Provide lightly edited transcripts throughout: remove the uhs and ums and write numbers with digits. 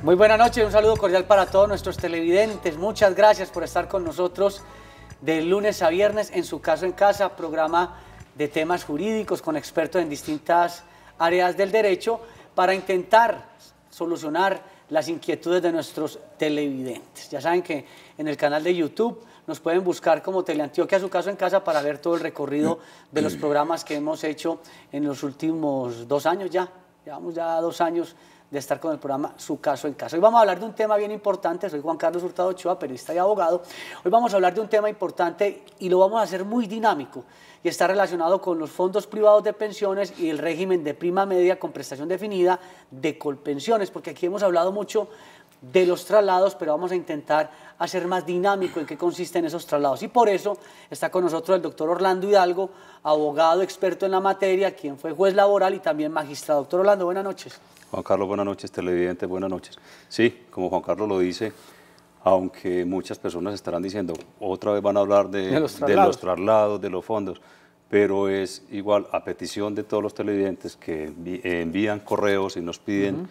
Muy buena noche, un saludo cordial para todos nuestros televidentes. Muchas gracias por estar con nosotros de lunes a viernes en Su Caso en Casa, programa de temas jurídicos con expertos en distintas áreas del derecho para intentar solucionar las inquietudes de nuestros televidentes. Ya saben que en el canal de YouTube nos pueden buscar como Teleantioquia Su Caso en Casa para ver todo el recorrido de los programas que hemos hecho en los últimos 2 años ya. Llevamos ya 2 años de estar con el programa Su Caso en Casa. Hoy vamos a hablar de un tema bien importante. Soy Juan Carlos Hurtado Ochoa, periodista y abogado. Hoy vamos a hablar de un tema importante y lo vamos a hacer muy dinámico y está relacionado con los fondos privados de pensiones y el régimen de prima media con prestación definida de Colpensiones, porque aquí hemos hablado mucho de los traslados, pero vamos a intentar hacer más dinámico en qué consisten esos traslados. Y por eso está con nosotros el doctor Orlando Hidalgo, abogado experto en la materia, quien fue juez laboral y también magistrado. Doctor Orlando, buenas noches. Juan Carlos, buenas noches, televidentes, buenas noches. Sí, como Juan Carlos lo dice, aunque muchas personas estarán diciendo, otra vez van a hablar de los traslados, de los fondos, pero es igual a petición de todos los televidentes que envían correos y nos piden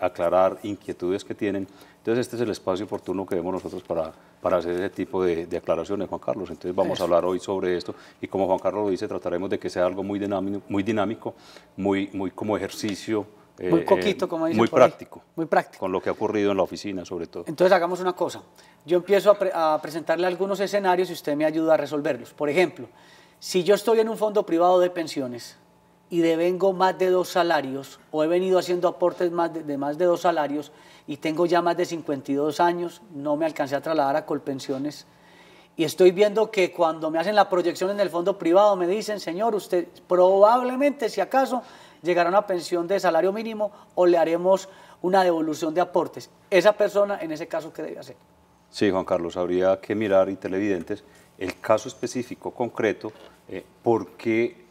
aclarar inquietudes que tienen. Entonces este es el espacio oportuno que vemos nosotros para hacer ese tipo de aclaraciones, Juan Carlos. Entonces vamos a hablar hoy sobre esto y como Juan Carlos lo dice, trataremos de que sea algo muy dinámico, muy como ejercicio. Muy coquito, como dicen. Muy práctico. Muy práctico. Con lo que ha ocurrido en la oficina, sobre todo. Entonces hagamos una cosa. Yo empiezo a presentarle algunos escenarios y usted me ayuda a resolverlos. Por ejemplo, si yo estoy en un fondo privado de pensiones y devengo más de 2 salarios o he venido haciendo aportes de más de 2 salarios y tengo ya más de 52 años, no me alcancé a trasladar a Colpensiones y estoy viendo que cuando me hacen la proyección en el fondo privado me dicen, señor, usted probablemente, si acaso, llegará a una pensión de salario mínimo o le haremos una devolución de aportes. Esa persona, en ese caso, ¿qué debe hacer? Sí, Juan Carlos, habría que mirar, y televidentes, el caso específico, concreto, porque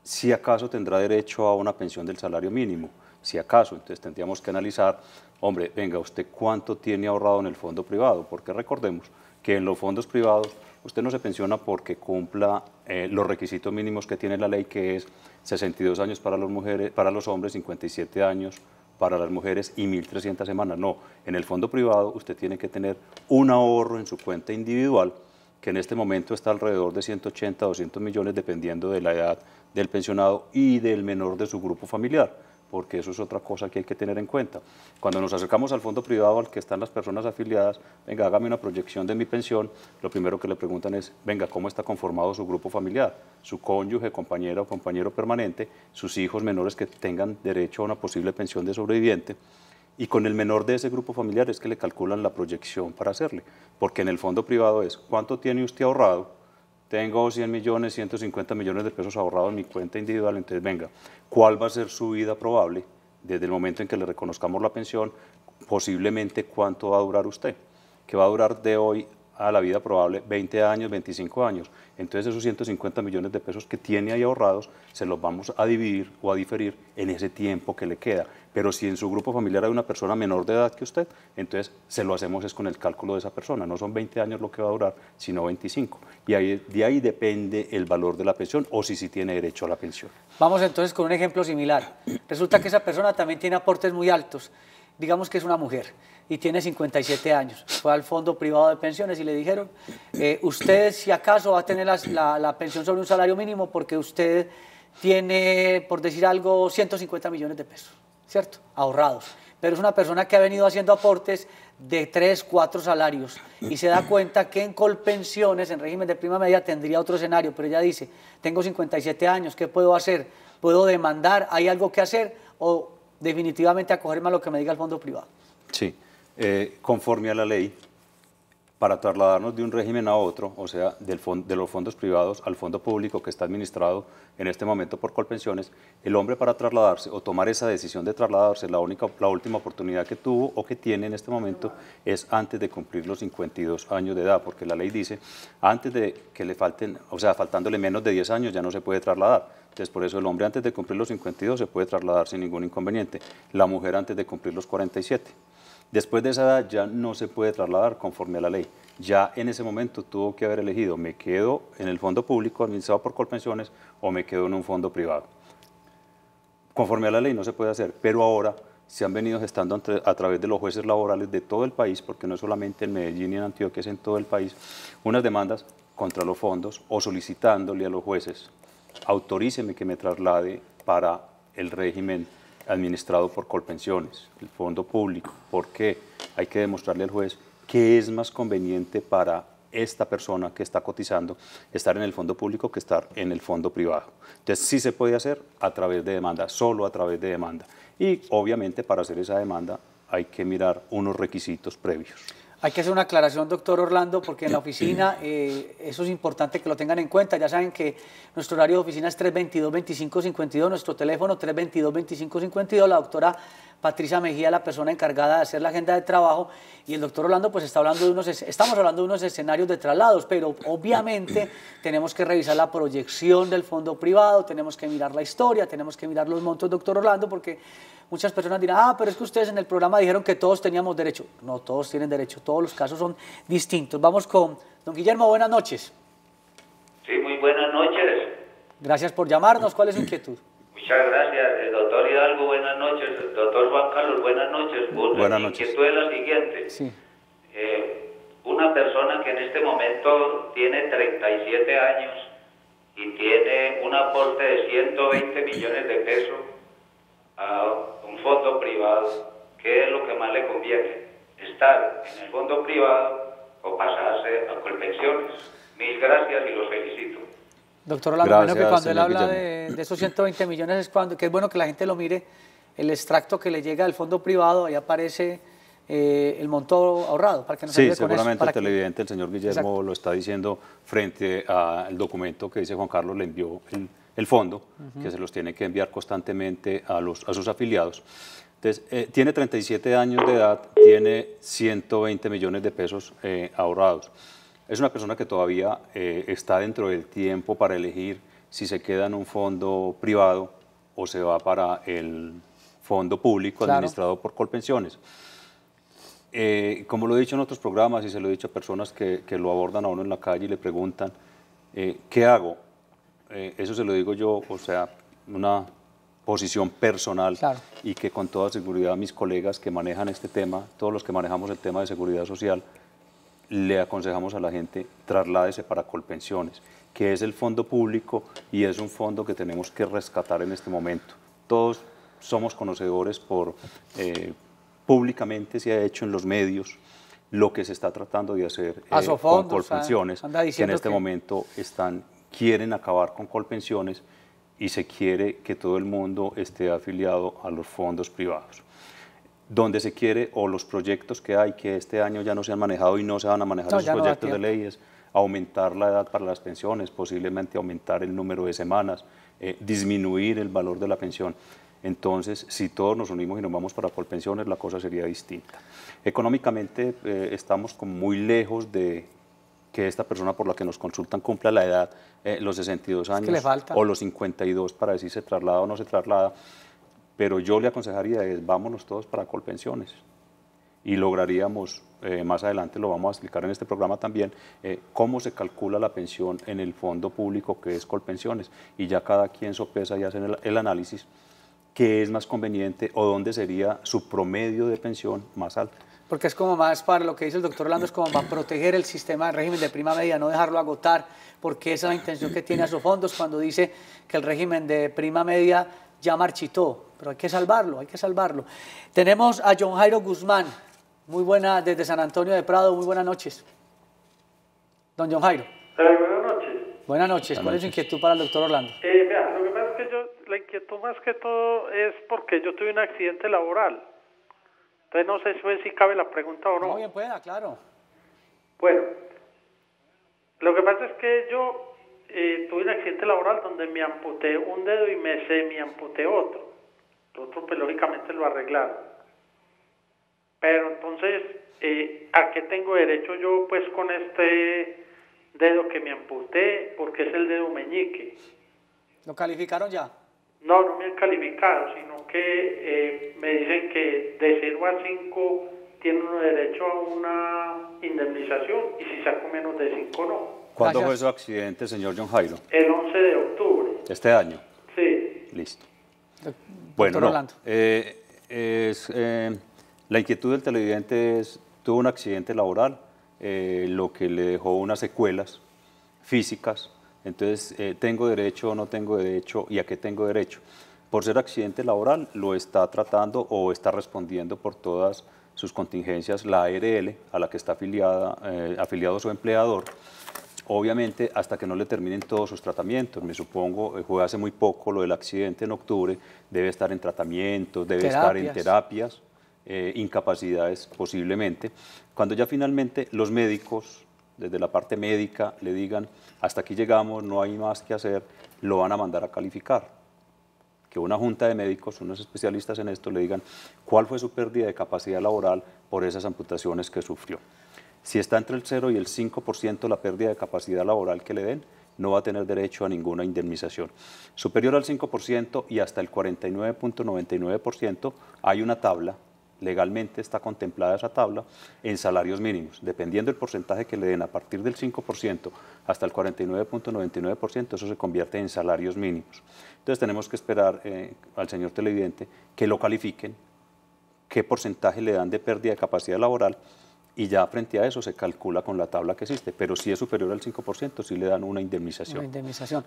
si acaso tendrá derecho a una pensión del salario mínimo, si acaso, entonces tendríamos que analizar, hombre, venga, ¿usted cuánto tiene ahorrado en el fondo privado? Porque recordemos que en los fondos privados usted no se pensiona porque cumpla los requisitos mínimos que tiene la ley, que es 62 años para los hombres, 57 años para las mujeres y 1.300 semanas. No, en el fondo privado usted tiene que tener un ahorro en su cuenta individual, que en este momento está alrededor de 180 a 200 millones, dependiendo de la edad del pensionado y del menor de su grupo familiar, porque eso es otra cosa que hay que tener en cuenta. Cuando nos acercamos al fondo privado al que están las personas afiliadas, venga, hágame una proyección de mi pensión, lo primero que le preguntan es, venga, ¿cómo está conformado su grupo familiar? Su cónyuge, compañera o compañero permanente, sus hijos menores que tengan derecho a una posible pensión de sobreviviente, y con el menor de ese grupo familiar es que le calculan la proyección para hacerle, porque en el fondo privado es, ¿cuánto tiene usted ahorrado? Tengo 100 millones, 150 millones de pesos ahorrados en mi cuenta individual, entonces venga, ¿cuál va a ser su vida probable desde el momento en que le reconozcamos la pensión? Posiblemente, ¿cuánto va a durar usted? Que va a durar de hoy a la vida probable 20 años, 25 años. Entonces esos 150 millones de pesos que tiene ahí ahorrados se los vamos a dividir o a diferir en ese tiempo que le queda. Pero si en su grupo familiar hay una persona menor de edad que usted, entonces se lo hacemos es con el cálculo de esa persona. No son 20 años lo que va a durar, sino 25. Y de ahí depende el valor de la pensión o si tiene derecho a la pensión. Vamos entonces con un ejemplo similar. Resulta que esa persona también tiene aportes muy altos. Digamos que es una mujer y tiene 57 años. Fue al fondo privado de pensiones y le dijeron, usted si acaso va a tener la pensión sobre un salario mínimo porque usted tiene, por decir algo, 150 millones de pesos, ¿cierto? Ahorrados. Pero es una persona que ha venido haciendo aportes de 3, 4 salarios y se da cuenta que en Colpensiones, en régimen de prima media, tendría otro escenario, pero ella dice, tengo 57 años, ¿qué puedo hacer? ¿Puedo demandar? ¿Hay algo que hacer? ¿O definitivamente acogerme a lo que me diga el fondo privado? Sí, conforme a la ley, para trasladarnos de un régimen a otro, o sea, de los fondos privados al fondo público que está administrado en este momento por Colpensiones, el hombre para trasladarse o tomar esa decisión de trasladarse, la última oportunidad que tuvo o que tiene en este momento es antes de cumplir los 52 años de edad, porque la ley dice, antes de que le falten, o sea, faltándole menos de 10 años ya no se puede trasladar. Entonces, por eso el hombre antes de cumplir los 52 se puede trasladar sin ningún inconveniente, la mujer antes de cumplir los 47. Después de esa edad ya no se puede trasladar conforme a la ley. Ya en ese momento tuvo que haber elegido, me quedo en el fondo público administrado por Colpensiones o me quedo en un fondo privado. Conforme a la ley no se puede hacer, pero ahora se han venido gestando a través de los jueces laborales de todo el país, porque no es solamente en Medellín y en Antioquia, es en todo el país, unas demandas contra los fondos o solicitándole a los jueces, autoríceme que me traslade para el régimen administrado por Colpensiones, el fondo público, porque hay que demostrarle al juez que es más conveniente para esta persona que está cotizando estar en el fondo público que estar en el fondo privado. Entonces sí se puede hacer a través de demanda, solo a través de demanda. Y obviamente para hacer esa demanda hay que mirar unos requisitos previos. Hay que hacer una aclaración, doctor Orlando, porque en la oficina eso es importante que lo tengan en cuenta. Ya saben que nuestro horario de oficina es 322-2552, nuestro teléfono 322-2552. La doctora Patricia Mejía, la persona encargada de hacer la agenda de trabajo, y el doctor Orlando pues estamos hablando de unos escenarios de traslados, pero obviamente tenemos que revisar la proyección del fondo privado, tenemos que mirar la historia, tenemos que mirar los montos, doctor Orlando, porque muchas personas dirán, pero es que ustedes en el programa dijeron que todos teníamos derecho. No, todos tienen derecho, todos los casos son distintos. Vamos con don Guillermo, buenas noches. Sí, muy buenas noches. Gracias por llamarnos, ¿cuál es su inquietud? Muchas gracias, doctor Hidalgo, buenas noches. Doctor Juan Carlos, buenas noches. Buenas Mi noches. inquietud es la siguiente. Sí. Una persona que en este momento tiene 37 años y tiene un aporte de 120 millones de pesos a un fondo privado, ¿qué es lo que más le conviene? ¿Estar en el fondo privado o pasarse a Colpensiones? Mil gracias y los felicito. Doctor Orlando, Gracias, bueno, que cuando él señor habla Guillermo. de esos 120 millones es cuando, que es bueno que la gente lo mire, el extracto que le llega del fondo privado, ahí aparece el monto ahorrado, para que no se Sí, olvide con eso, seguramente para el que- televidente, el señor Guillermo, Exacto. lo está diciendo frente al documento que dice Juan Carlos, le envió el fondo, que se los tiene que enviar constantemente a sus afiliados. Entonces, tiene 37 años de edad, tiene 120 millones de pesos ahorrados. Es una persona que todavía está dentro del tiempo para elegir si se queda en un fondo privado o se va para el fondo público Claro. administrado por Colpensiones. Como lo he dicho en otros programas y se lo he dicho a personas que lo abordan a uno en la calle y le preguntan, ¿qué hago? Eso se lo digo yo, o sea, una posición personal, Claro. y que con toda seguridad mis colegas que manejan este tema, todos los que manejamos el tema de seguridad social, le aconsejamos a la gente, trasládese para Colpensiones, que es el fondo público y es un fondo que tenemos que rescatar en este momento. Todos somos conocedores públicamente se ha hecho en los medios lo que se está tratando de hacer con Asofondos, Colpensiones, anda que en diciendo este que- momento quieren acabar con Colpensiones y se quiere que todo el mundo esté afiliado a los fondos privados. Donde se quiere, o los proyectos que hay, que este año ya no se han manejado y no se van a manejar No, esos ya no da proyectos de tiempo. leyes, aumentar la edad para las pensiones, posiblemente aumentar el número de semanas, disminuir el valor de la pensión. Entonces, si todos nos unimos y nos vamos para Colpensiones, la cosa sería distinta. Económicamente estamos como muy lejos de que esta persona por la que nos consultan cumpla la edad, los 62 años le falta. o los 52 para decir se traslada o no se traslada, pero yo le aconsejaría vámonos todos para Colpensiones y lograríamos, más adelante lo vamos a explicar en este programa también, cómo se calcula la pensión en el fondo público que es Colpensiones, y ya cada quien sopesa y hace el análisis qué es más conveniente o dónde sería su promedio de pensión más alto. Porque es como más para lo que dice el doctor Orlando, es como para proteger el sistema de régimen de prima media, no dejarlo agotar, porque esa es la intención que tiene Asofondos cuando dice que el régimen de prima media ya marchitó, pero hay que salvarlo, hay que salvarlo. Tenemos a John Jairo Guzmán, muy buena, desde San Antonio de Prado, muy buenas noches. Don John Jairo. Buenas noches. Buenas noches, ¿cuál es su inquietud para el doctor Orlando? Vea, lo que pasa es que la inquietud más que todo es porque yo tuve un accidente laboral. Entonces no sé si cabe la pregunta o no. No, bien pueda, claro. Bueno, lo que pasa es que yo tuve un accidente laboral donde me amputé un dedo y me semi-amputé otro. El otro pues lógicamente lo arreglaron. Pero entonces, ¿a qué tengo derecho yo pues con este dedo que me amputé? Porque es el dedo meñique. ¿Lo calificaron ya? No, no me han calificado, sino que me dicen que de 0 a 5 tiene uno derecho a una indemnización y si saco menos de 5 no. ¿Cuándo Gracias. fue su accidente, señor John Jairo? El 11 de octubre, Este año. sí. Listo. Doctor Bueno, no, Orlando. La inquietud del televidente es, tuvo un accidente laboral, lo que le dejó unas secuelas físicas, entonces, ¿tengo derecho o no tengo derecho y a qué tengo derecho? Por ser accidente laboral, lo está tratando o está respondiendo por todas sus contingencias la ARL, a la que está afiliado su empleador, obviamente hasta que no le terminen todos sus tratamientos. Me supongo, fue hace muy poco lo del accidente en octubre, debe estar en tratamientos, debe estar en terapias, incapacidades posiblemente. Cuando ya finalmente los médicos, desde la parte médica, le digan, hasta aquí llegamos, no hay más que hacer, lo van a mandar a calificar. Que una junta de médicos, unos especialistas en esto, le digan cuál fue su pérdida de capacidad laboral por esas amputaciones que sufrió. Si está entre el 0 y el 5% la pérdida de capacidad laboral que le den, no va a tener derecho a ninguna indemnización. Superior al 5% y hasta el 49.99% hay una tabla, legalmente está contemplada esa tabla, en salarios mínimos. Dependiendo del porcentaje que le den a partir del 5% hasta el 49.99%, eso se convierte en salarios mínimos. Entonces tenemos que esperar al señor televidente que lo califiquen, qué porcentaje le dan de pérdida de capacidad laboral, y ya frente a eso se calcula con la tabla que existe, pero si es superior al 5%, sí le dan una indemnización. Una indemnización.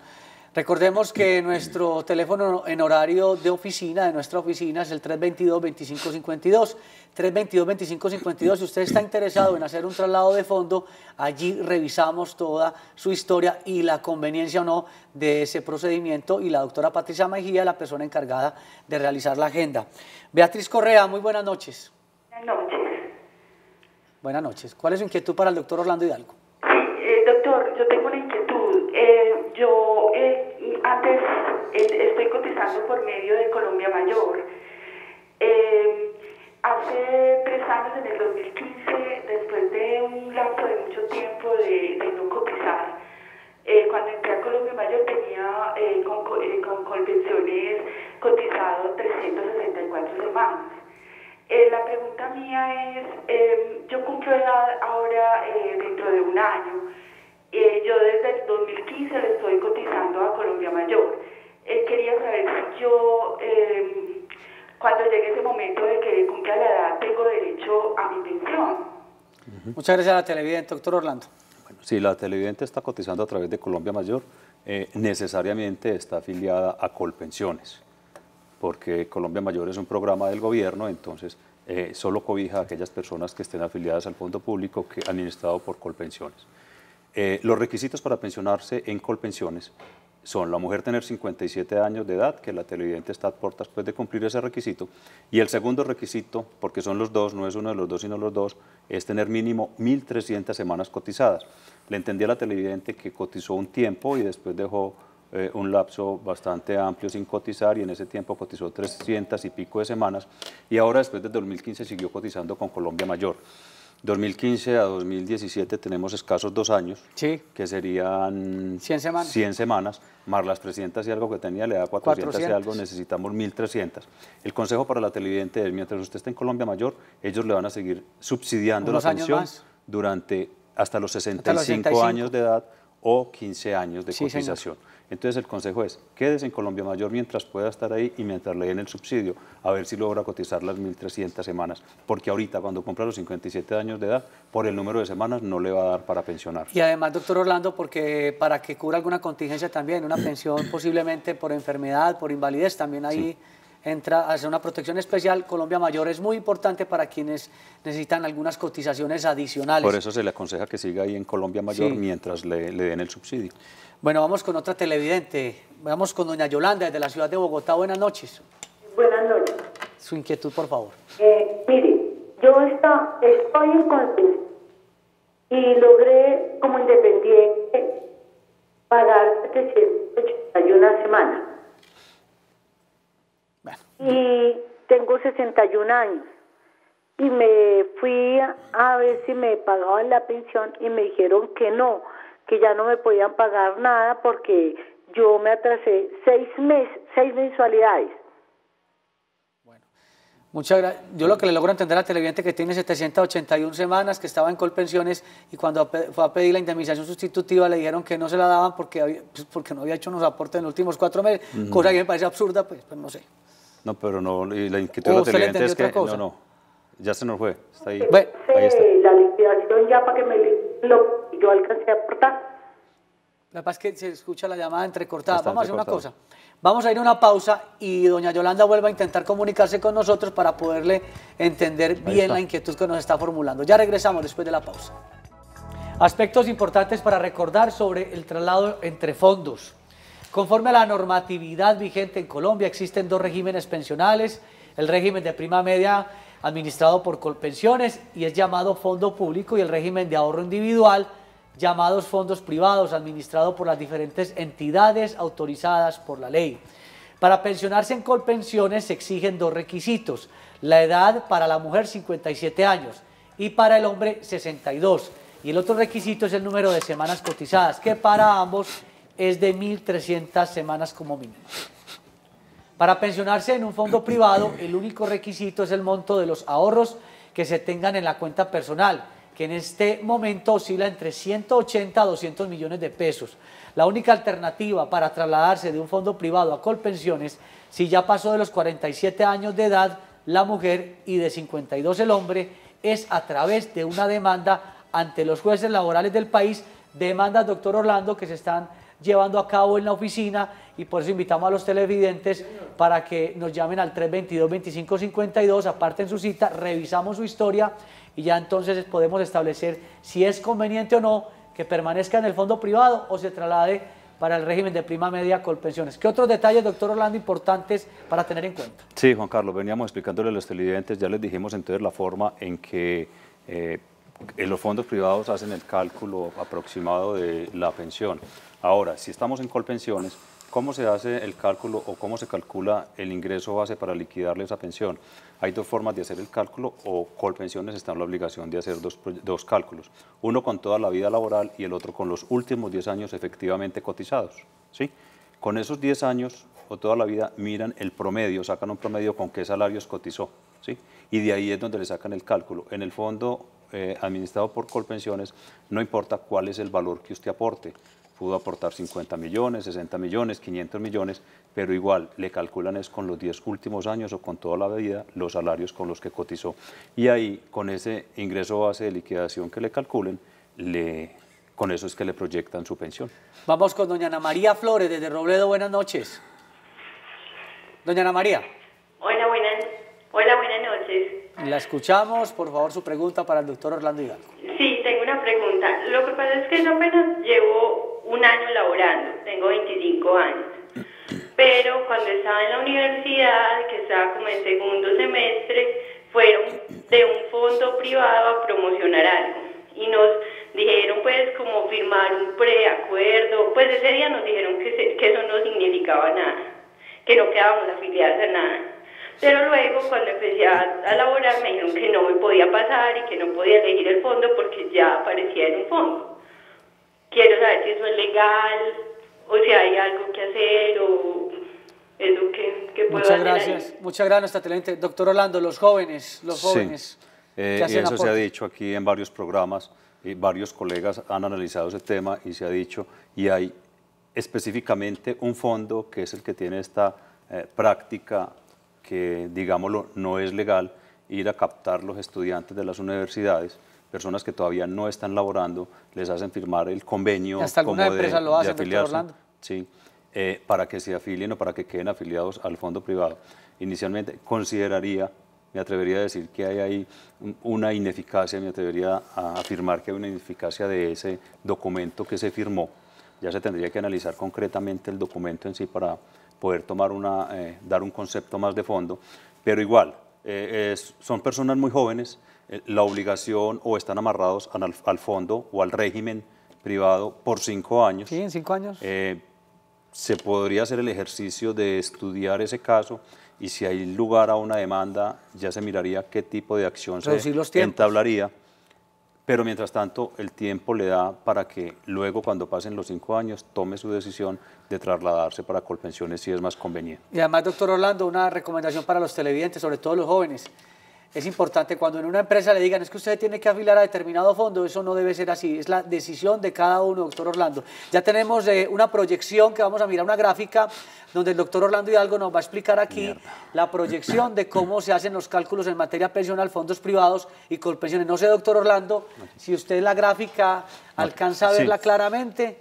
Recordemos que nuestro teléfono en horario de oficina, de nuestra oficina, es el 322-2552. 322-2552, si usted está interesado en hacer un traslado de fondo, allí revisamos toda su historia y la conveniencia o no de ese procedimiento, y la doctora Patricia Mejía, la persona encargada de realizar la agenda. Beatriz Correa, muy buenas noches. Buenas noches. Buenas noches. ¿Cuál es su inquietud para el doctor Orlando Hidalgo? Sí, doctor, yo tengo una inquietud. Yo antes estoy cotizando por medio de Colombia Mayor. Hace 3 años, en el 2015, después de un lapso de mucho tiempo de no cotizar, cuando entré a Colombia Mayor tenía con Colpensiones cotizado 364 semanas. La pregunta mía es, yo cumplo edad ahora dentro de un año. Yo desde el 2015 le estoy cotizando a Colombia Mayor. Quería saber si yo, cuando llegue ese momento de que cumpla la edad, tengo derecho a mi pensión. Muchas gracias a la televidente, doctor Orlando. Bueno, si la televidente está cotizando a través de Colombia Mayor, necesariamente está afiliada a Colpensiones, porque Colombia Mayor es un programa del gobierno, entonces solo cobija a aquellas personas que estén afiliadas al fondo público administrado por Colpensiones. Los requisitos para pensionarse en Colpensiones son la mujer tener 57 años de edad, que la televidente está a puertas después de cumplir ese requisito, y el segundo requisito, porque son los dos, no es uno de los dos sino los dos, es tener mínimo 1.300 semanas cotizadas. Le entendí a la televidente que cotizó un tiempo y después dejó un lapso bastante amplio sin cotizar, y en ese tiempo cotizó 300 y pico de semanas, y ahora después del 2015 siguió cotizando con Colombia Mayor. 2015 a 2017 tenemos escasos 2 años, sí, que serían 100 semanas, más las 300 y algo que tenía, le da 400 y algo, necesitamos 1.300. El consejo para la televidente es, mientras usted esté en Colombia Mayor, ellos le van a seguir subsidiando la pensión durante hasta los 65 años de edad o 15 años de cotización. Señor. Entonces el consejo es, quédese en Colombia Mayor mientras pueda estar ahí y mientras le den el subsidio, a ver si logra cotizar las 1.300 semanas, porque ahorita cuando cumpla los 57 años de edad, por el número de semanas no le va a dar para pensionar. Y además, doctor Orlando, porque para que cubra alguna contingencia también, una pensión posiblemente por enfermedad, por invalidez, también ahí entra a hacer una protección especial. Colombia Mayor es muy importante para quienes necesitan algunas cotizaciones adicionales. Por eso se le aconseja que siga ahí en Colombia Mayor mientras le den el subsidio. Bueno, vamos con otra televidente. Vamos con doña Yolanda, desde la ciudad de Bogotá. Buenas noches. Buenas noches. Su inquietud, por favor. Mire, yo estoy en Colpensiones y logré, como independiente, pagar 781 semanas. Bueno. Y tengo 61 años. Y me fui a ver si me pagaban la pensión y me dijeron que no, que ya no me podían pagar nada porque yo me atrasé 6 mensualidades. Bueno, muchas gracias. Yo lo que le logro entender al televidente que tiene 781 semanas, que estaba en Colpensiones, y cuando fue a pedir la indemnización sustitutiva le dijeron que no se la daban porque no había hecho unos aportes en los últimos 4 meses, cosa que me parece absurda, pues no sé. No, pero no, y la inquietud de los televidentes es que, no, ya se nos fue, está ahí. Bueno, ahí está. La liquidación ya para que me lo yo alcancé a aportar. La verdad es que se escucha la llamada entrecortada. Vamos a hacer una cosa. Vamos a ir a una pausa y doña Yolanda vuelva a intentar comunicarse con nosotros para poderle entender bien la inquietud que nos está formulando. Ya regresamos después de la pausa. Aspectos importantes para recordar sobre el traslado entre fondos. Conforme a la normatividad vigente en Colombia, existen dos regímenes pensionales, el régimen de prima media administrado por Colpensiones y es llamado fondo público, y el régimen de ahorro individual, llamados fondos privados, administrado por las diferentes entidades autorizadas por la ley. Para pensionarse en Colpensiones se exigen dos requisitos: la edad para la mujer 57 años y para el hombre 62, y el otro requisito es el número de semanas cotizadas, que para ambos es de 1.300 semanas como mínimo. Para pensionarse en un fondo privado, el único requisito es el monto de los ahorros que se tengan en la cuenta personal, que en este momento oscila entre 180 a 200 millones de pesos. La única alternativa para trasladarse de un fondo privado a Colpensiones, si ya pasó de los 47 años de edad la mujer y de 52 el hombre, es a través de una demanda ante los jueces laborales del país, demandas, doctor Orlando, que se están llevando a cabo en la oficina, y por eso invitamos a los televidentes para que nos llamen al 322-2552, aparten su cita, revisamos su historia y ya entonces podemos establecer si es conveniente o no que permanezca en el fondo privado o se traslade para el régimen de prima media Colpensiones. ¿Qué otros detalles, doctor Orlando, importantes para tener en cuenta? Sí, Juan Carlos, veníamos explicándole a los televidentes, ya les dijimos entonces la forma en que en los fondos privados hacen el cálculo aproximado de la pensión. Ahora, si estamos en Colpensiones, ¿cómo se hace el cálculo o cómo se calcula el ingreso base para liquidarle esa pensión? Hay dos formas de hacer el cálculo, o Colpensiones está en la obligación de hacer dos cálculos, uno con toda la vida laboral y el otro con los últimos 10 años efectivamente cotizados, ¿sí? Con esos 10 años o toda la vida miran el promedio, sacan un promedio con qué salarios cotizó, ¿sí? Y de ahí es donde le sacan el cálculo. En el fondo administrado por Colpensiones, no importa cuál es el valor que usted aporte, pudo aportar 50 millones, 60 millones, 500 millones, pero igual le calculan es con los 10 últimos años o con toda la vida los salarios con los que cotizó. Y ahí, con ese ingreso base de liquidación que le calculen, con eso es que le proyectan su pensión. Vamos con doña Ana María Flores desde Robledo. Buenas noches. Doña Ana María. Hola, buenas noches. La escuchamos, por favor, su pregunta para el doctor Orlando Hidalgo. Sí, tengo una pregunta. Lo que pasa es que yo apenas llevo un año laborando, tengo 25 años, pero cuando estaba en la universidad, que estaba como en segundo semestre, fueron de un fondo privado a promocionar algo y nos dijeron pues como firmar un preacuerdo, pues ese día nos dijeron que eso no significaba nada, que no quedábamos afiliados a nada. Pero luego, cuando empecé a laborar, me dijeron que no me podía pasar y que no podía elegir el fondo porque ya aparecía en un fondo. Quiero saber si eso es legal, o si hay algo que hacer, o eso que puedo hacer. Muchas gracias, nuestra televidente. Doctor Orlando, los jóvenes, sí. Y eso se ha dicho aquí en varios programas, y varios colegas han analizado ese tema y se ha dicho, y hay específicamente un fondo que es el que tiene esta práctica que, digámoslo, no es legal, ir a captar los estudiantes de las universidades, personas que todavía no están laborando, les hacen firmar el convenio hasta alguna empresa lo hace, doctor Orlando. Sí, para que se afilien o para que queden afiliados al fondo privado. Inicialmente consideraría, me atrevería a decir que hay ahí una ineficacia, me atrevería a afirmar que hay una ineficacia de ese documento que se firmó. Ya se tendría que analizar concretamente el documento en sí para poder tomar dar un concepto más de fondo, pero igual, son personas muy jóvenes, la obligación o están amarrados al fondo o al régimen privado por 5 años. Sí, en 5 años. Se podría hacer el ejercicio de estudiar ese caso y si hay lugar a una demanda, ya se miraría qué tipo de acción se entablaría. Pero mientras tanto, el tiempo le da para que luego, cuando pasen los 5 años, tome su decisión de trasladarse para Colpensiones si es más conveniente. Y además, doctor Orlando, una recomendación para los televidentes, sobre todo los jóvenes. es importante cuando en una empresa le digan es que usted tiene que afiliar a determinado fondo, eso no debe ser así, es la decisión de cada uno, doctor Orlando. Ya tenemos una proyección que vamos a mirar, una gráfica donde el doctor Orlando Hidalgo nos va a explicar aquí la proyección de cómo se hacen los cálculos en materia pensional, fondos privados y colpensiones. No sé, doctor Orlando, si usted en la gráfica alcanza a verla claramente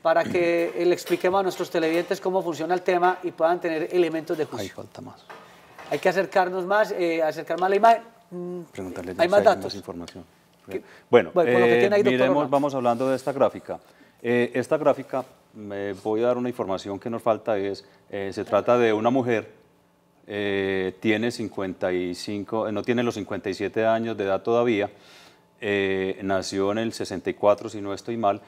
para que le expliquemos a nuestros televidentes cómo funciona el tema y puedan tener elementos de juicio. Ahí falta más. Hay que acercarnos más, acercar más la imagen. Preguntarle hay más datos. Más información. Bueno, con lo que tiene ahí, doctor miremos, Orlando. vamos hablando de esta gráfica. Esta gráfica, me voy a dar una información que nos falta, se trata de una mujer, tiene 55, no tiene los 57 años de edad todavía, nació en el 64, si no estoy mal.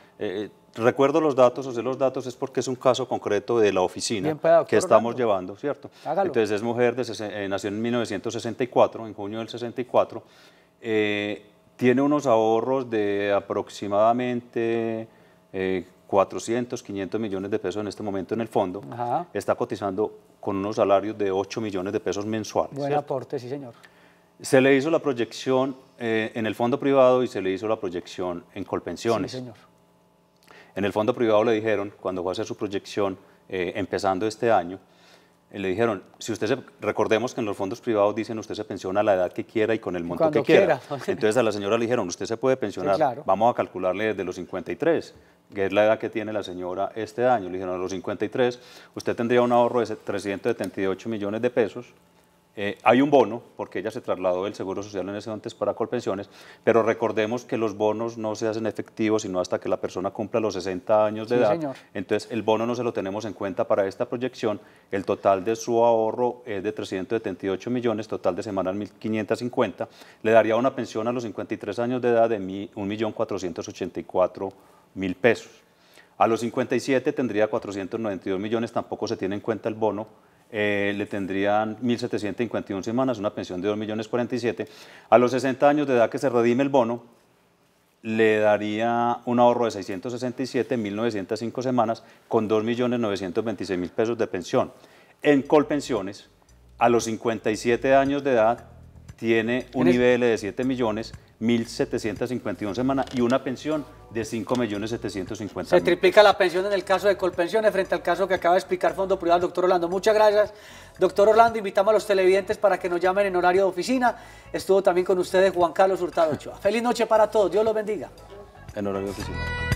Recuerdo los datos, o sé los datos, es porque es un caso concreto de la oficina Bien, pues, que estamos Orlando, llevando, ¿cierto? Hágalo. Entonces es mujer, nació en 1964, en junio del 64, tiene unos ahorros de aproximadamente 400, 500 millones de pesos en este momento en el fondo. Ajá. Está cotizando con unos salarios de 8 millones de pesos mensuales. Buen ¿cierto? aporte, sí señor. Se le hizo la proyección en el fondo privado y se le hizo la proyección en Colpensiones. Sí señor. En el fondo privado le dijeron, cuando fue a hacer su proyección empezando este año, le dijeron, si usted recordemos que en los fondos privados dicen usted se pensiona a la edad que quiera y con el monto Cuando que quiera. quiera. Entonces a la señora le dijeron, usted se puede pensionar, Sí, claro. vamos a calcularle desde los 53, que es la edad que tiene la señora este año. Le dijeron, a los 53 usted tendría un ahorro de 378 millones de pesos. Hay un bono, porque ella se trasladó del Seguro Social en ese entonces para Colpensiones, pero recordemos que los bonos no se hacen efectivos sino hasta que la persona cumpla los 60 años de Sí, edad. señor. Entonces el bono no se lo tenemos en cuenta para esta proyección. El total de su ahorro es de 378 millones, total de semanal 1.550. Le daría una pensión a los 53 años de edad de 1.484.000 pesos. A los 57 tendría 492 millones, tampoco se tiene en cuenta el bono. Le tendrían 1.751 semanas, una pensión de 2.047.000. A los 60 años de edad que se redime el bono, le daría un ahorro de 667.905 semanas con 2.926.000 pesos de pensión. En Colpensiones, a los 57 años de edad, tiene un IBL de 7.1.751 semanas y una pensión de 5.750.000. Se triplica la pensión en el caso de Colpensiones frente al caso que acaba de explicar Fondo Privado, doctor Orlando. Muchas gracias, doctor Orlando. Invitamos a los televidentes para que nos llamen en horario de oficina. Estuvo también con ustedes Juan Carlos Hurtado Ochoa. Feliz noche para todos. Dios los bendiga. En horario de oficina.